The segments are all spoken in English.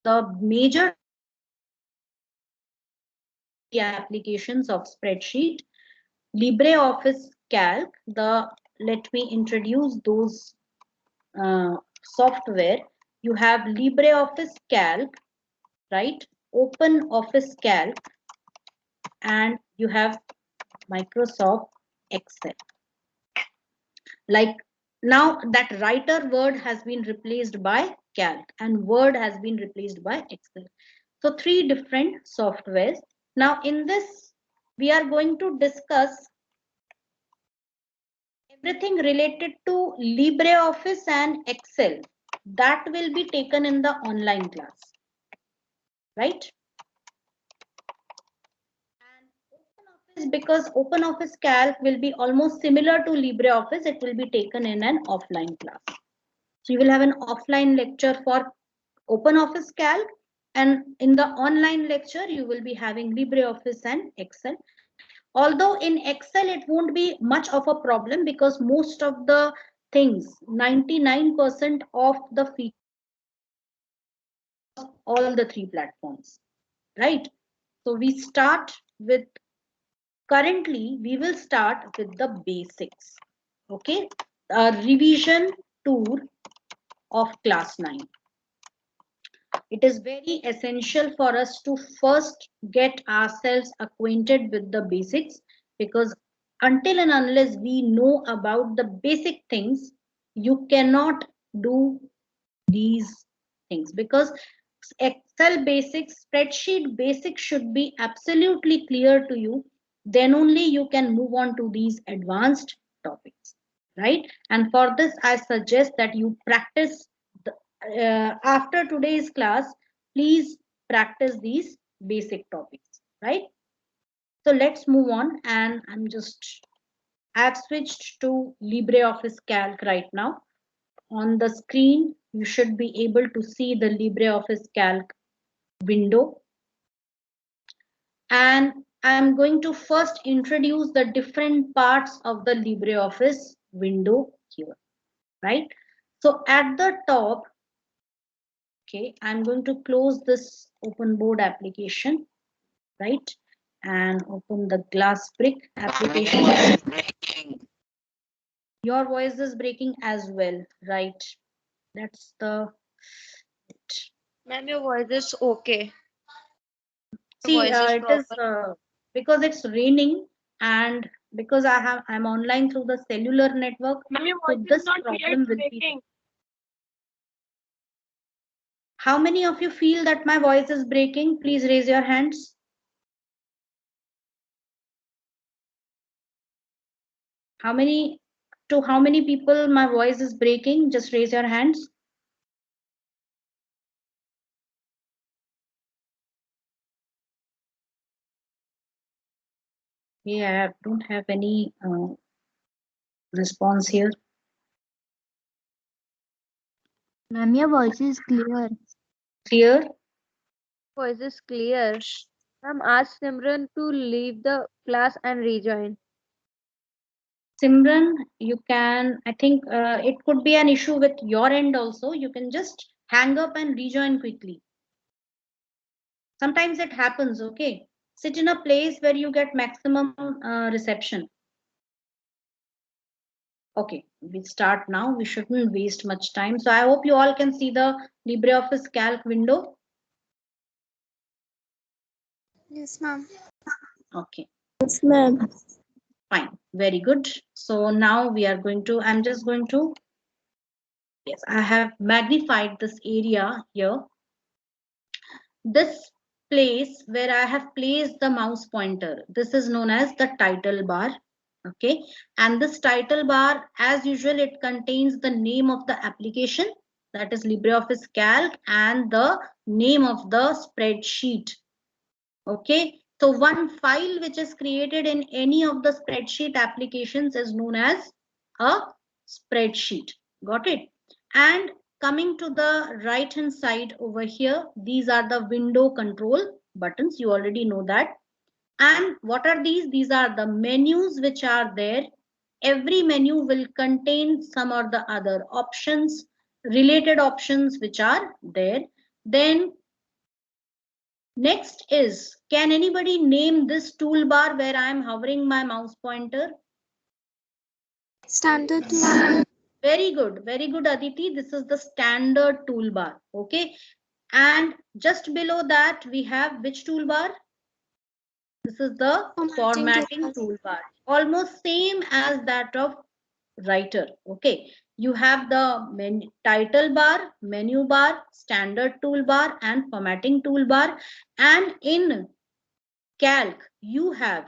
the major applications of spreadsheet. LibreOffice Calc, let me introduce those software. You have LibreOffice Calc, right? OpenOffice Calc, and you have Microsoft Excel. Like now that writer word has been replaced by Calc and Word has been replaced by Excel. So three different softwares. Now in this, we are going to discuss everything related to LibreOffice and Excel. That will be taken in the online class, right? And OpenOffice, because OpenOffice Calc will be almost similar to LibreOffice, it will be taken in an offline class. So you will have an offline lecture for OpenOffice Calc, and in the online lecture you will be having LibreOffice and Excel. Although in Excel it won't be much of a problem because most of the things, 99% of the features, all the three platforms, right? So we start with, currently we will start with the basics, okay? A revision tour of class 9. It is very essential for us to first get ourselves acquainted with the basics, because until and unless we know about the basic things, you cannot do these things, because Excel basics, spreadsheet basics should be absolutely clear to you. Then only you can move on to these advanced topics, right? And for this, I suggest that you practice after today's class, please practice these basic topics, right? So let's move on, and I've switched to LibreOffice Calc right now. On the screen, you should be able to see the LibreOffice Calc window. And I'm going to first introduce the different parts of the LibreOffice window here, right? So at the top, okay, I'm going to close this OpenBoard application, right? And open the Glassbrick application. Your voice is breaking as well, right? That's the... Ma'am, your voice is okay. See, Voice is it is proper. because it's raining, and because I'm online through the cellular network, Ma'am, your so voice is this not clear, problem it's will be there. breaking. How many of you feel that my voice is breaking? Please raise your hands. How many, to how many people my voice is breaking? Just raise your hands. Yeah, I don't have any response here. Ma'am, your voice is clear. Clear? Voice is clear. Ma'am, ask Simran to leave the class and rejoin. Simran, you can, I think it could be an issue with your end also. You can just hang up and rejoin quickly. Sometimes it happens, okay? Sit in a place where you get maximum reception. Okay, we start now. We shouldn't waste much time. So I hope you all can see the LibreOffice Calc window. Yes, ma'am. Okay. Yes, ma'am. Fine, very good. So now we are going to, I'm just going to, yes, I have magnified this area here. This place where I have placed the mouse pointer, this is known as the title bar. Okay, and this title bar, as usual, it contains the name of the application, that is LibreOffice Calc, and the name of the spreadsheet. Okay, so one file which is created in any of the spreadsheet applications is known as a spreadsheet. Got it? And coming to the right hand side over here, these are the window control buttons. You already know that. And what are these? These are the menus which are there. Every menu will contain some or the other options, related options which are there. Then Next is, can anybody name this toolbar where I am hovering my mouse pointer? Standard toolbar. Very good, Aditi. This is the standard toolbar. Okay. And just below that, we have which toolbar? This is the formatting toolbar. Almost same as that of writer. Okay. You have the title bar, menu bar, standard toolbar, and formatting toolbar. And in Calc, you have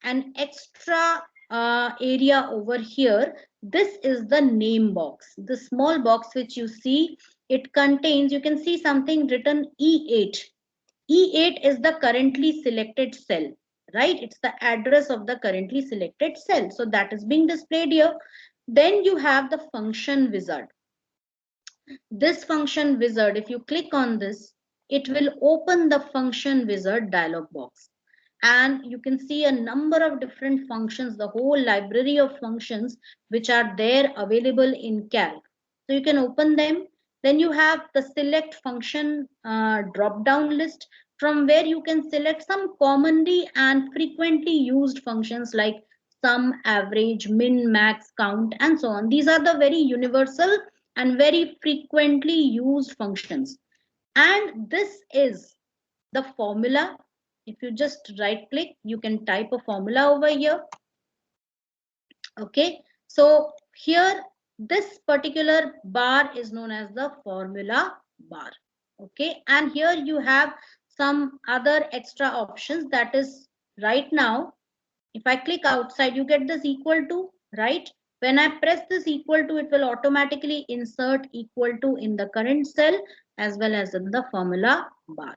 an extra area over here. This is the name box. The small box which you see, it contains, you can see something written E8. E8 is the currently selected cell, right? It's the address of the currently selected cell. So that is being displayed here. Then you have the function wizard. This function wizard, if you click on this, it will open the function wizard dialog box. And you can see a number of different functions, the whole library of functions which are there available in Calc. So you can open them. Then you have the select function drop down list, from where you can select some commonly and frequently used functions like sum, average, min, max, count, and so on. These are the very universal and very frequently used functions. And this is the formula. If you just right click, you can type a formula over here. Okay, so here this particular bar is known as the formula bar. Okay, and here you have some other extra options. That is, right now if I click outside, you get this equal to, right? When I press this equal to, it will automatically insert equal to in the current cell as well as in the formula bar.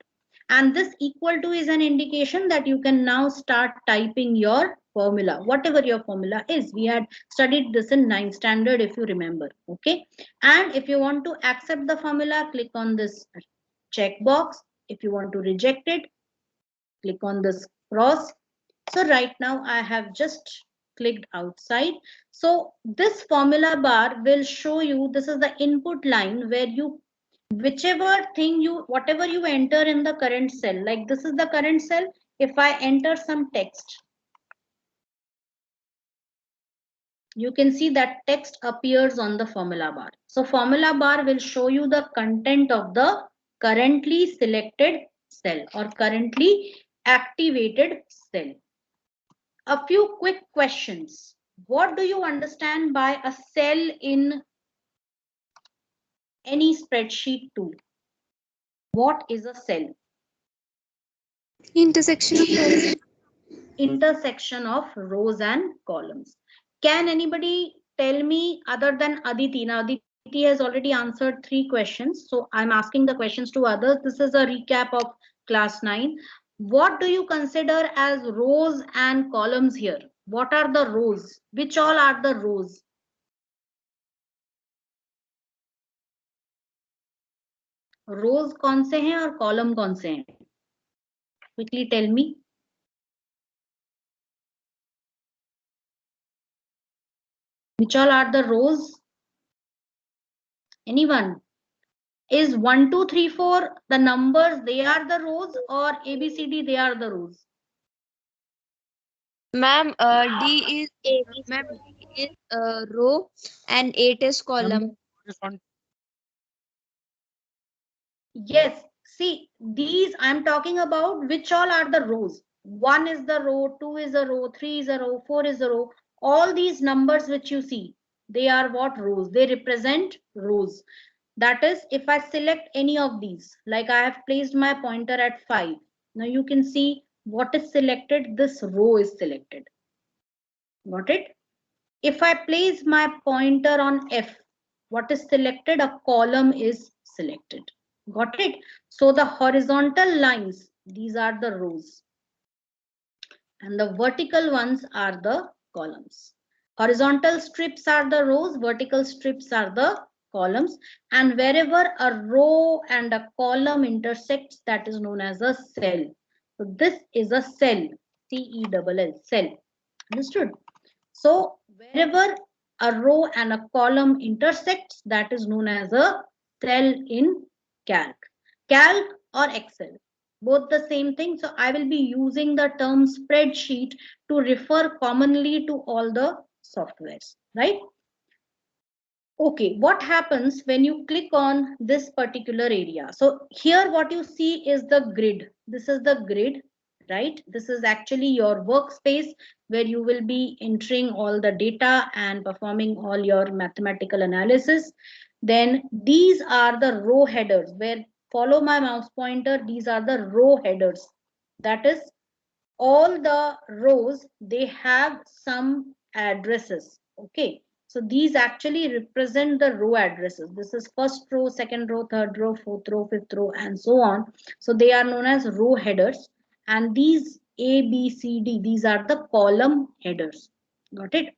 And this equal to is an indication that you can now start typing your formula, whatever your formula is. We had studied this in 9th standard, if you remember. Okay. And if you want to accept the formula, click on this checkbox. If you want to reject it, click on this cross. So right now I have just clicked outside. So this formula bar will show you, this is the input line where you, whichever thing you, whatever you enter in the current cell, like this is the current cell. If I enter some text, you can see that text appears on the formula bar. So formula bar will show you the content of the currently selected cell or currently activated cell. A few quick questions. What do you understand by a cell in any spreadsheet tool? What is a cell? Intersection of rows. Intersection of rows and columns. Can anybody tell me other than Aditi? Now Aditi has already answered 3 questions, so I'm asking the questions to others. This is a recap of class 9. What do you consider as rows and columns here? What are the rows? Which all are the rows? रोज कौन से हैं और column कौन से हैं? Quickly tell me. Which all are the rows? Anyone? Is 1, 2, 3, 4 the numbers, they are the rows, or ABCD, they are the rows? Ma'am, D is row and 8 is column. Yes, see, these I'm talking about which all are the rows. 1 is the row, 2 is a row, 3 is a row, 4 is a row. All these numbers which you see, they are what? Rows. They represent rows. That is, if I select any of these, like I have placed my pointer at 5. Now you can see what is selected. This row is selected. Got it? If I place my pointer on F, what is selected? A column is selected. Got it? So the horizontal lines, these are the rows. And the vertical ones are the columns. Horizontal strips are the rows, vertical strips are the columns. And wherever a row and a column intersects, that is known as a cell. So this is a cell, C-E-L-L, cell. Understood? So wherever a row and a column intersects, that is known as a cell in Calc. Calc or Excel, both the same thing. So I will be using the term spreadsheet to refer commonly to all the softwares, right? Okay, what happens when you click on this particular area? So here what you see is the grid. This is the grid, right? This is actually your workspace where you will be entering all the data and performing all your mathematical analysis. Then these are the row headers where, follow my mouse pointer, these are the row headers. That is, all the rows, they have some addresses. Okay, so these actually represent the row addresses. This is first row, second row, third row, fourth row, fifth row, and so on. So they are known as row headers, and these A, B, C, D, these are the column headers. Got it?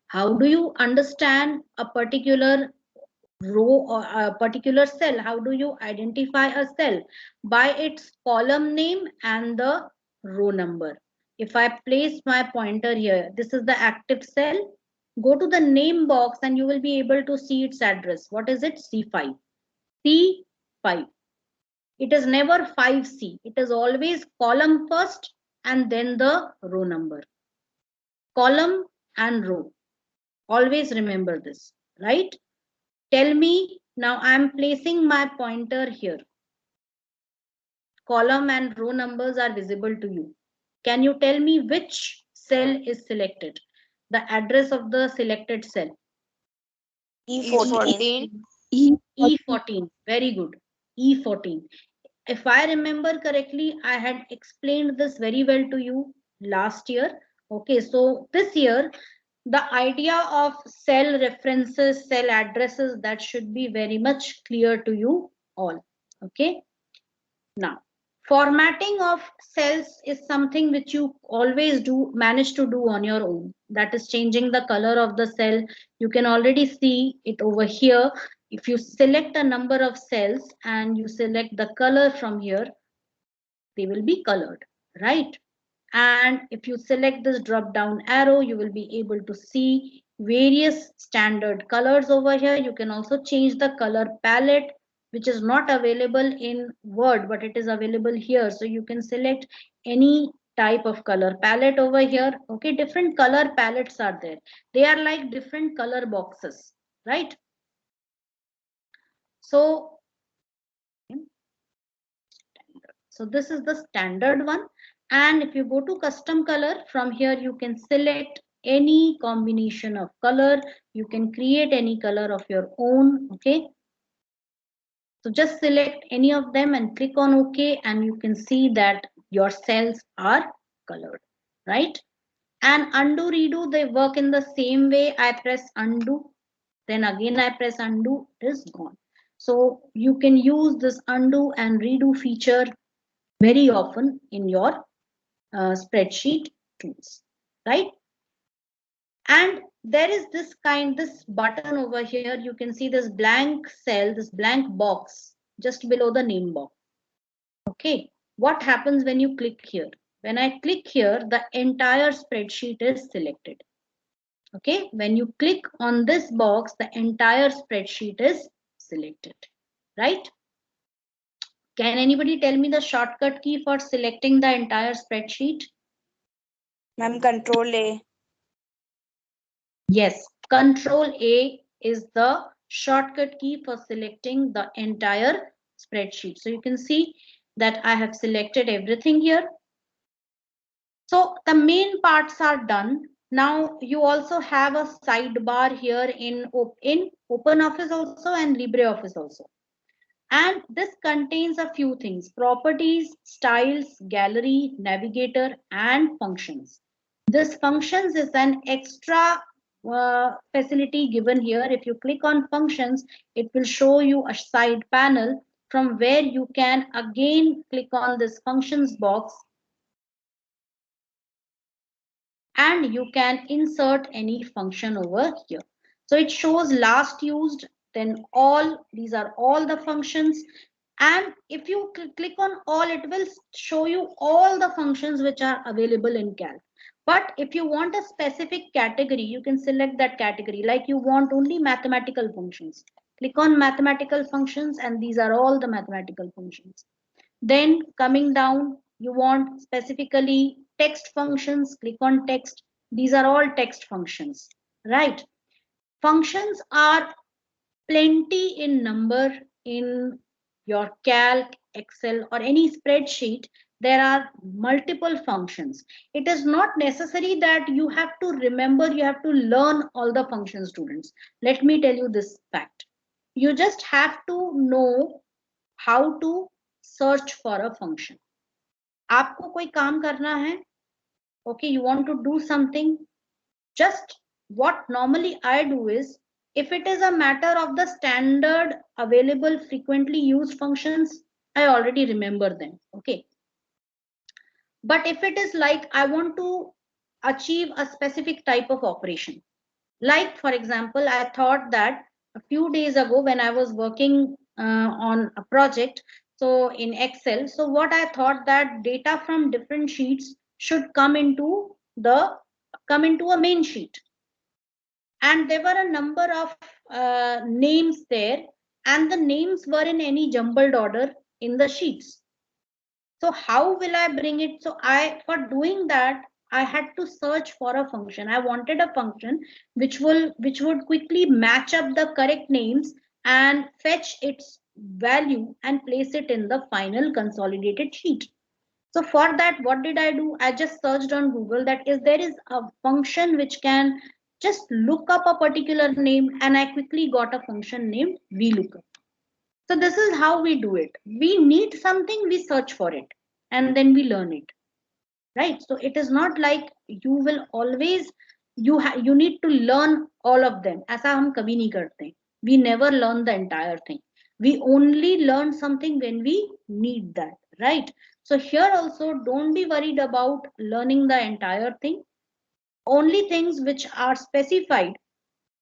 How do you understand a particular row or a particular cell? How do you identify a cell? By its column name and the row number. If I place my pointer here, this is the active cell. Go to the name box and you will be able to see its address. What is it? C5. C5. It is never 5C. It is always column first and then the row number. Column and row. Always remember this, right? Tell me, now I am placing my pointer here. Column and row numbers are visible to you. Can you tell me which cell is selected? The address of the selected cell. E14. E14. Very good. E14. If I remember correctly, I had explained this very well to you last year. Okay, so this year, the idea of cell references, cell addresses, that should be very much clear to you all. Okay. Now, formatting of cells is something which you always do manage to do on your own. That is changing the color of the cell. You can already see it over here. If you select a number of cells and you select the color from here, they will be colored, right? And if you select this drop down arrow, you will be able to see various standard colors over here. You can also change the color palette, which is not available in Word, but it is available here. So you can select any type of color palette over here. Okay, different color palettes are there. They are like different color boxes, right? So this is the standard one. And if you go to custom color, from here you can select any combination of color. You can create any color of your own. Okay. So just select any of them and click on OK, and you can see that your cells are colored, right? And undo, redo, they work in the same way. I press undo, then again I press undo, it is gone. So you can use this undo and redo feature very often in your spreadsheet tools, right? And there is this button over here. You can see this blank cell, this blank box just below the name box. Okay, what happens when you click here? When I click here, the entire spreadsheet is selected. Okay, when you click on this box, the entire spreadsheet is selected, right? Can anybody tell me the shortcut key for selecting the entire spreadsheet? Ma'am, Control A. Yes, Control A is the shortcut key for selecting the entire spreadsheet. So you can see that I have selected everything here. So the main parts are done. Now you also have a sidebar here in OpenOffice also and LibreOffice also. And this contains a few things: properties, styles, gallery, navigator, and functions. This functions is an extra facility given here. If you click on functions, it will show you a side panel from where you can again click on this functions box and you can insert any function over here. So it shows last used, then all, these are all the functions. And if you click on all, it will show you all the functions which are available in Calc. But if you want a specific category, you can select that category. Like you want only mathematical functions, click on mathematical functions, and these are all the mathematical functions. Then coming down, you want specifically text functions, click on text. These are all text functions, right? Functions are plenty in number in your calc, Excel, or any spreadsheet. There are multiple functions. It is not necessary that you have to remember, you have to learn all the functions, students. Let me tell you this fact. You just have to know how to search for a function. आपको कोई काम करना है, okay, you want to do something, just what normally I do is, if it is a matter of the standard available frequently used functions, I already remember them, okay. But if it is like I want to achieve a specific type of operation, like for example, I thought that a few days ago when I was working on a project, so in Excel, so what I thought that data from different sheets should come into a main sheet, and there were a number of names there, and the names were in any jumbled order in the sheets. So how will I bring it? So for doing that, I had to search for a function. I wanted a function which would quickly match up the correct names and fetch its value and place it in the final consolidated sheet. So for that, what did I do? I just searched on Google that is there is a function which can just look up a particular name, and I quickly got a function named VLOOKUP. So this is how we do it. We need something, we search for it, and then we learn it, right? So it is not like you will always, you need to learn all of them. ऐसा हम कभी नहीं करते. We never learn the entire thing. We only learn something when we need that, right? So here also, don't be worried about learning the entire thing. Only things which are specified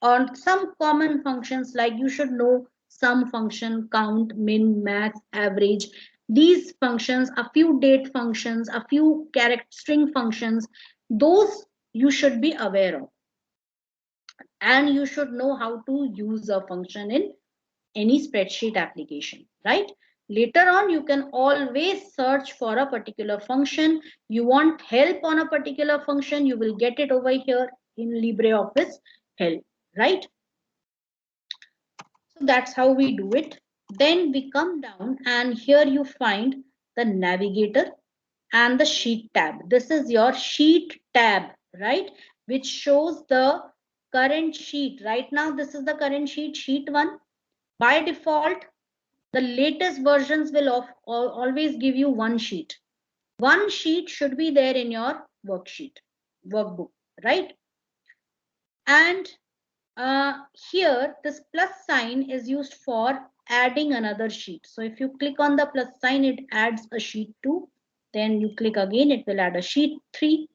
on some common functions, like you should know sum function, count, min, max, average. These functions, a few date functions, a few character string functions, those you should be aware of. And you should know how to use a function in any spreadsheet application, right? Later on, you can always search for a particular function. You want help on a particular function, you will get it over here in LibreOffice help, right? So that's how we do it. Then we come down, and here you find the navigator and the sheet tab. This is your sheet tab, right? Which shows the current sheet. Right now, this is the current sheet, sheet 1. By default, the latest versions will always give you one sheet. One sheet should be there in your workbook, right? And here, this plus sign is used for adding another sheet. So if you click on the plus sign, it adds a sheet 2. Then you click again, it will add a sheet 3.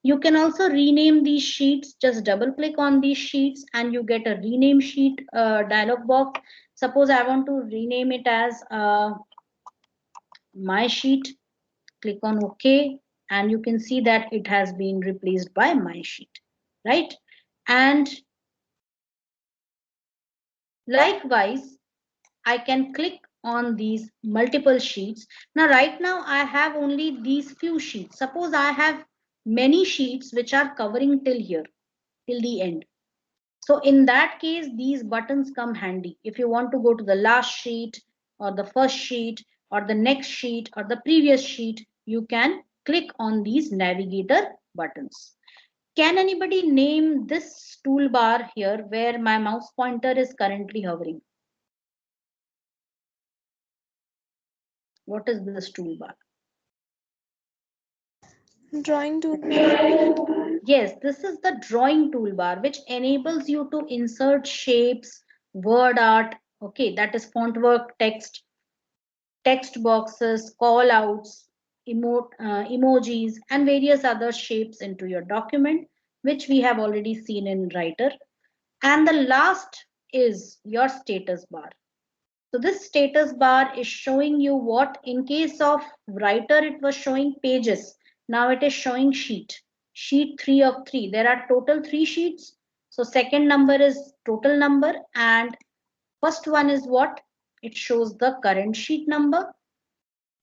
You can also rename these sheets. Just double click on these sheets and you get a rename sheet dialog box. Suppose I want to rename it as my sheet. Click on OK, and you can see that it has been replaced by my sheet, right? And likewise, I can click on these multiple sheets. Now, right now, I have only these few sheets. Suppose I have many sheets which are covering till here, till the end. So in that case, these buttons come handy. If you want to go to the last sheet or the first sheet or the next sheet or the previous sheet, you can click on these navigator buttons. Can anybody name this toolbar here where my mouse pointer is currently hovering? What is this toolbar? Drawing toolbar. Yes, this is the drawing toolbar, which enables you to insert shapes, word art, okay, that is font work, text boxes, call outs, emojis, and various other shapes into your document, which we have already seen in Writer. And the last is your status bar. So this status bar is showing you what, in case of Writer, it was showing pages. Now it is showing sheet 3 of 3. There are total 3 sheets. So second number is total number, and first one is what? It shows the current sheet number.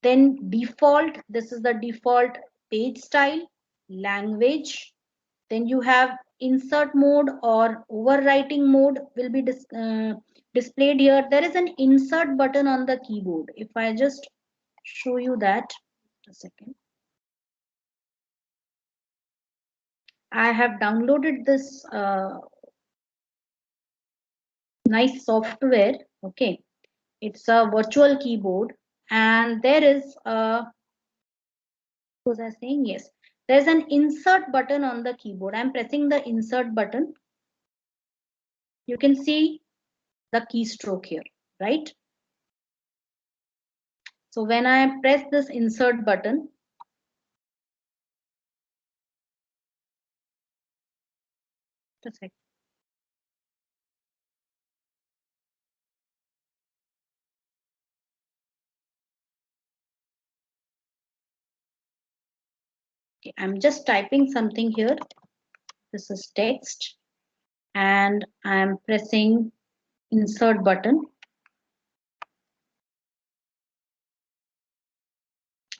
Then default, this is the default page style, language. Then you have insert mode or overwriting mode will be displayed here. There is an insert button on the keyboard. If I just show you that, a second. I have downloaded this nice software. Okay, it's a virtual keyboard, and there is a, was I saying? Yes, there's an insert button on the keyboard. I'm pressing the insert button. You can see the keystroke here, right? So when I press this insert button, just a second. Okay, I'm just typing something here. This is text, and I'm pressing insert button.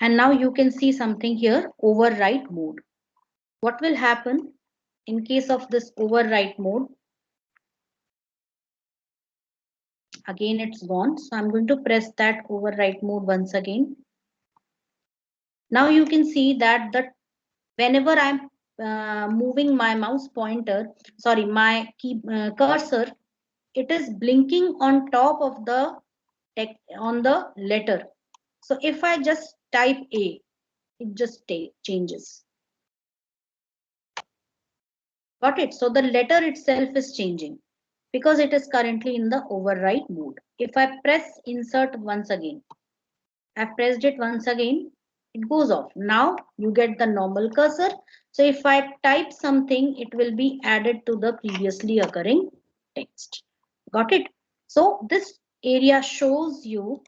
And now you can see something here, overwrite mode. What will happen in case of this overwrite mode? Again, it's gone. So I'm going to press that overwrite mode once again. Now you can see that whenever I'm moving my mouse pointer, sorry, my cursor, it is blinking on top of the text on the letter. So if I just type A, it just changes. Got it? So the letter itself is changing because it is currently in the overwrite mode. If I press insert once again, I've pressed it once again, it goes off. Now you get the normal cursor. So if I type something, it will be added to the previously occurring text. Got it? So this area shows you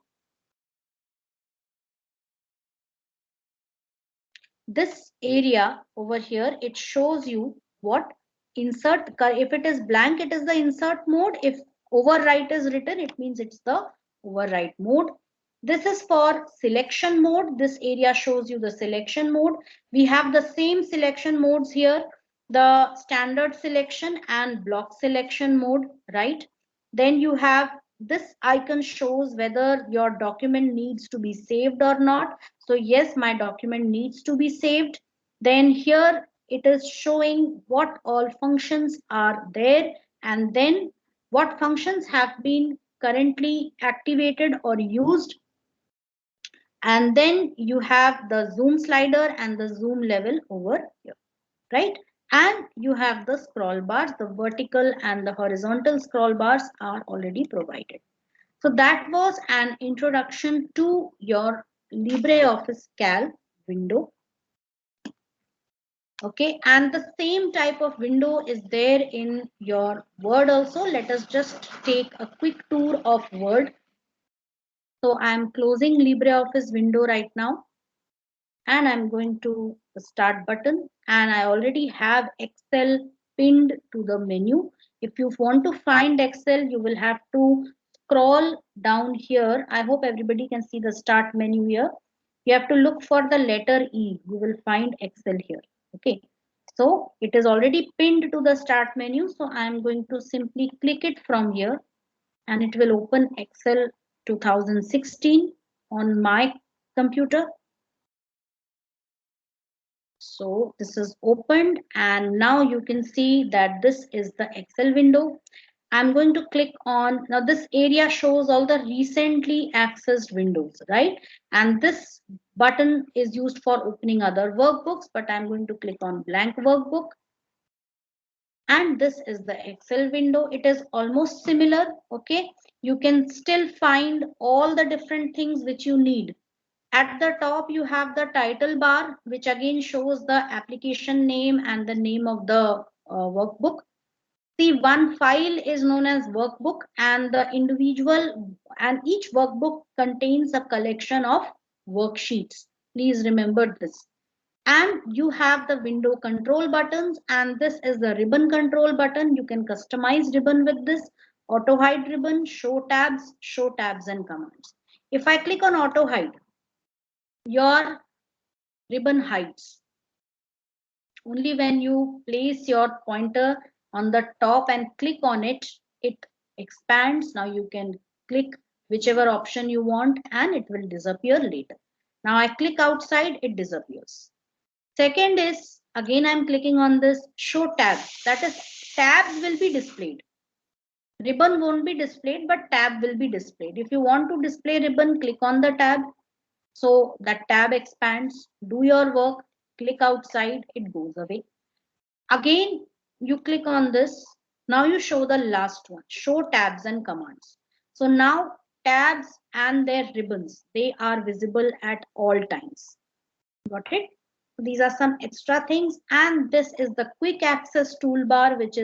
this area over here. It shows you what insert. If it is blank, it is the insert mode. If overwrite is written, it means it's the overwrite mode. This is for selection mode. This area shows you the selection mode. We have the same selection modes here, the standard selection and block selection mode, right? Then you have this icon shows whether your document needs to be saved or not. So yes, my document needs to be saved. Then here it is showing what all functions are there, and then what functions have been currently activated or used. And then you have the zoom slider and the zoom level over here, right? And you have the scroll bars, the vertical and the horizontal scroll bars are already provided. So that was an introduction to your LibreOffice Calc window. Okay, and the same type of window is there in your Word also. Let us just take a quick tour of Word. So I'm closing LibreOffice window right now, and I'm going to the start button, and I already have Excel pinned to the menu. If you want to find Excel, you will have to scroll down here. I hope everybody can see the start menu here. You have to look for the letter E. You will find Excel here. Okay. So it is already pinned to the start menu. So I'm going to simply click it from here, and it will open Excel 2016 on my computer. So this is opened, and now you can see that this is the Excel window. I'm going to click on, now this area shows all the recently accessed windows, right? And this button is used for opening other workbooks, but I'm going to click on blank workbook. And this is the Excel window. It is almost similar, okay? You can still find all the different things which you need. At the top, you have the title bar, which again shows the application name and the name of the workbook. See, one file is known as workbook, and the individual and each workbook contains a collection of worksheets. Please remember this. And you have the window control buttons, and this is the ribbon control button. You can customize ribbon with this. Auto hide ribbon, show tabs and commands. If I click on auto hide, your ribbon heights. Only when you place your pointer on the top and click on it, it expands. Now you can click whichever option you want and it will disappear later. Now I click outside, it disappears. Second is, again I'm clicking on this show tabs. That is, tabs will be displayed. Ribbon won't be displayed, but tab will be displayed. If you want to display ribbon, click on the tab. So that tab expands. Do your work, click outside, it goes away. Again, you click on this. Now you show the last one, show tabs and commands. So now tabs and their ribbons, they are visible at all times. Got it? These are some extra things, and this is the quick access toolbar, which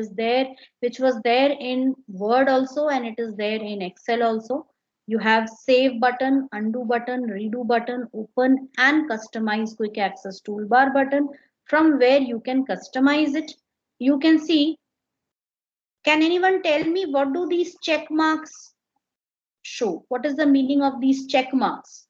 was there in Word also, and it is there in Excel also. You have save button, undo button, redo button, open and customize quick access toolbar button, from where you can customize it. You can see, can anyone tell me what do these check marks show? What is the meaning of these check marks?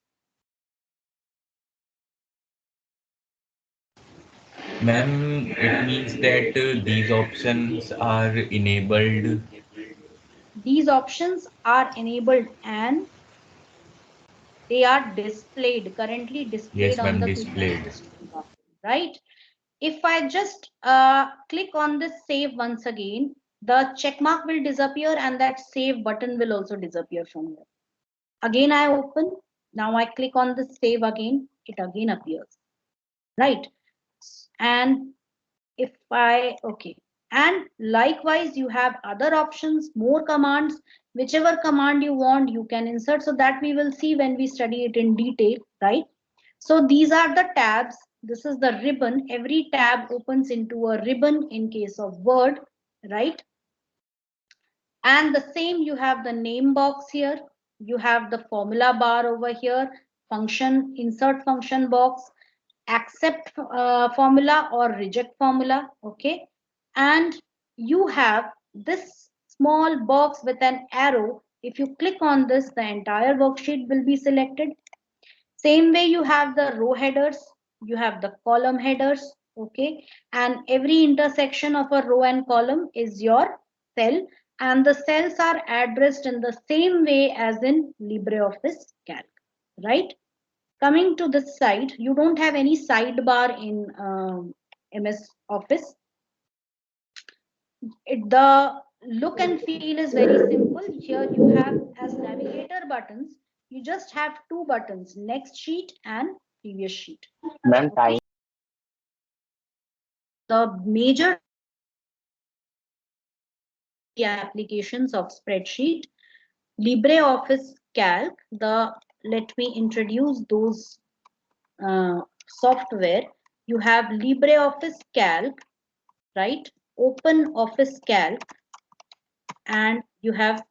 Ma'am, it means that these options are enabled. These options are enabled and they are displayed, currently displayed Yes, on ma'am, the quick displayed. access toolbar, right? If I just click on this save once again, the check mark will disappear and that save button will also disappear from here. Again, I open. Now I click on the save again. It again appears, right? And if okay, and likewise you have other options, more commands, whichever command you want you can insert, so that we will see when we study it in detail, right? So these are the tabs. This is the ribbon. Every tab opens into a ribbon in case of Word, right? And the same, you have the name box here, you have the formula bar over here, function, insert function box, accept formula or reject formula, okay? And you have this small box with an arrow. If you click on this, the entire worksheet will be selected. Same way you have the row headers, you have the column headers, okay? And every intersection of a row and column is your cell, and the cells are addressed in the same way as in LibreOffice Calc, right? Coming to this side, you don't have any sidebar in MS Office. The look and feel is very simple. Here you have as navigator buttons, you just have two buttons, next sheet and previous sheet. Ma'am, time. Okay. The major applications of spreadsheet, LibreOffice Calc, let me introduce those software. You have LibreOffice Calc, right? OpenOffice Calc, and you have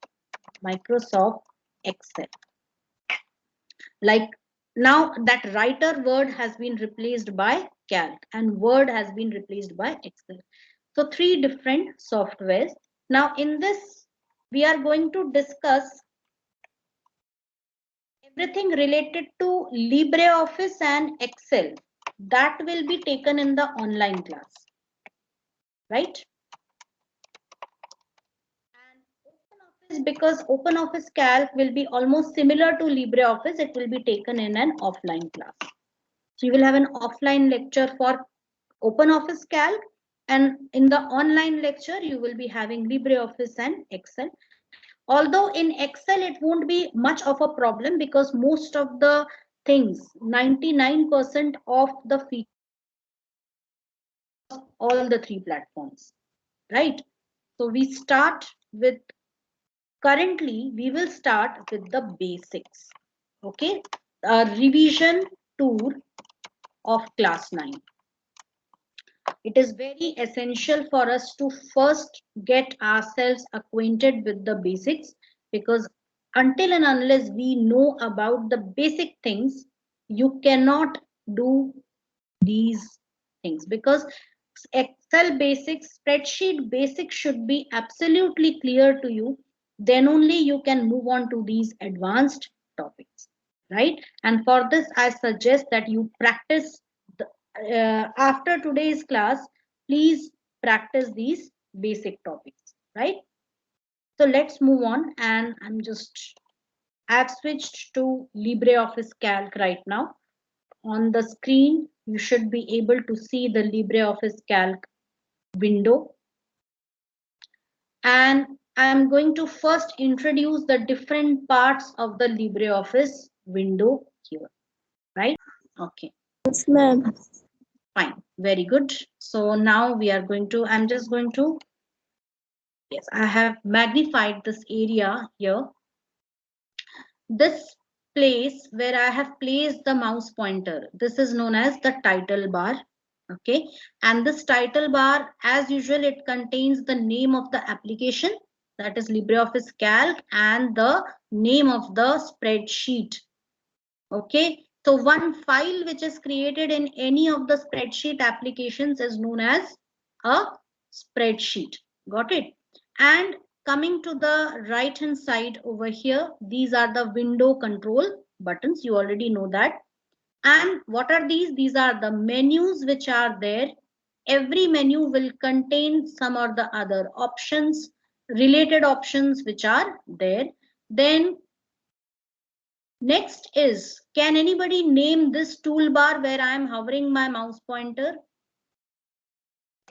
Microsoft Excel. Like now that writer word has been replaced by Calc and Word has been replaced by Excel. So three different softwares. Now in this, we are going to discuss everything related to LibreOffice and Excel. That will be taken in the online class, right? Because OpenOffice Calc will be almost similar to LibreOffice, it will be taken in an offline class. So you will have an offline lecture for OpenOffice Calc, and in the online lecture you will be having LibreOffice and Excel. Although in Excel it won't be much of a problem because most of the things, 99% of the features, all the three platforms, right? So we start with, currently we will start with the basics, okay? A revision tour of class 9. It is very essential for us to first get ourselves acquainted with the basics, because until and unless we know about the basic things, you cannot do these things, because Excel basics, spreadsheet basics should be absolutely clear to you. Then only you can move on to these advanced topics, right? And for this, I suggest that you practice after today's class, please practice these basic topics, right? So let's move on, and I've switched to LibreOffice Calc right now. On the screen, you should be able to see the LibreOffice Calc window. And I'm going to first introduce the different parts of the LibreOffice window here, right? Okay, Yes, ma'am. fine, very good. So now I'm just going to, yes, I have magnified this area here. This place where I have placed the mouse pointer, this is known as the title bar. Okay, and this title bar, as usual, it contains the name of the application, that is LibreOffice Calc, and the name of the spreadsheet. Okay, so one file which is created in any of the spreadsheet applications is known as a spreadsheet. Got it? And coming to the right hand side over here, these are the window control buttons. You already know that. And what are these? These are the menus which are there. Every menu will contain some or the other options, related options which are there. Then next is, can anybody name this toolbar where I am hovering my mouse pointer?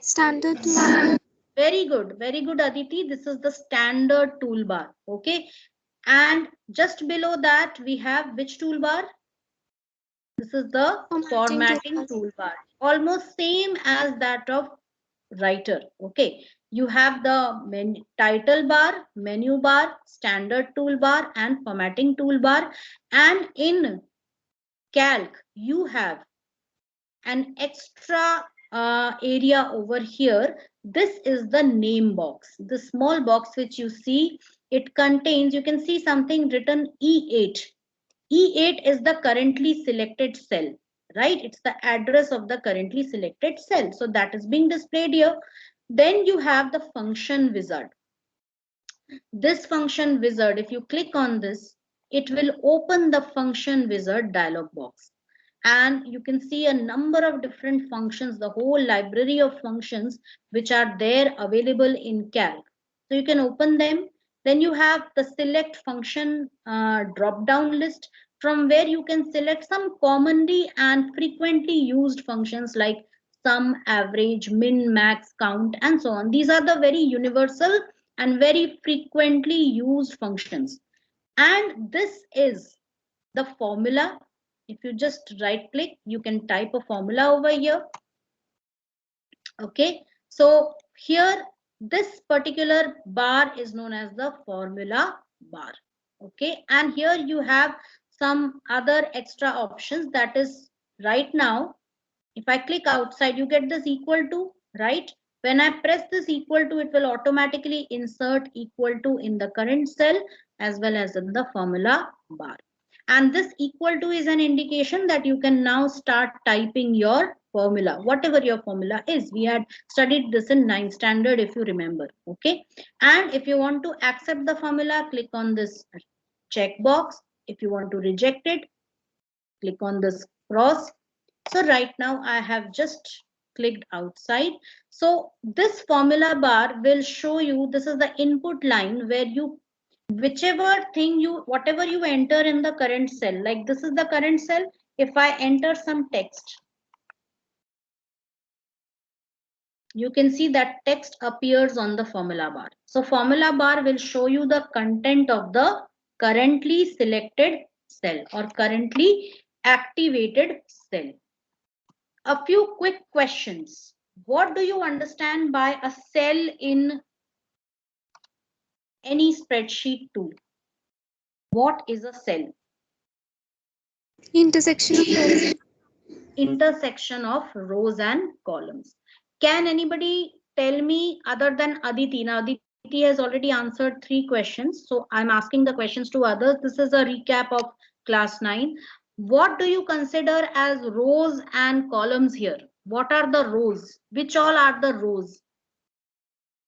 Standard tool. Very good, Aditi. This is the standard toolbar. Okay, and just below that we have which toolbar? This is the formatting toolbar, almost same as that of writer. Okay, you have the title bar, menu bar, standard toolbar, and formatting toolbar. And in Calc, you have an extra area over here. This is the name box, the small box which you see. It contains, you can see something written E8. E8 is the currently selected cell, right? It's the address of the currently selected cell. So that is being displayed here. Then you have the function wizard. This function wizard, if you click on this, it will open the function wizard dialog box. And you can see a number of different functions, the whole library of functions which are there available in Calc. So you can open them. Then you have the select function drop down list, from where you can select some commonly and frequently used functions like sum, average, min, max, count, and so on. These are the very universal and very frequently used functions. And this is the formula. If you just right click, you can type a formula over here. Okay, so here this particular bar is known as the formula bar. Okay, and here you have some other extra options. That is, right now if I click outside, you get this equal to, right? When I press this equal to, it will automatically insert equal to in the current cell as well as in the formula bar. And this equal to is an indication that you can now start typing your formula, whatever your formula is. We had studied this in 9th standard, if you remember. Okay. And if you want to accept the formula, click on this checkbox. If you want to reject it, click on this cross. So right now I have just clicked outside. So this formula bar will show you, this is the input line where you, whatever you enter in the current cell, like this is the current cell. If I enter some text, you can see that text appears on the formula bar. So formula bar will show you the content of the currently selected cell or currently activated cell. A few quick questions. What do you understand by a cell in any spreadsheet tool? What is a cell? Intersection of rows. Intersection of rows and columns. Can anybody tell me other than Aditi? Now Aditi has already answered 3 questions, so I'm asking the questions to others. This is a recap of class 9. What do you consider as rows and columns here? What are the rows? Which all are the rows?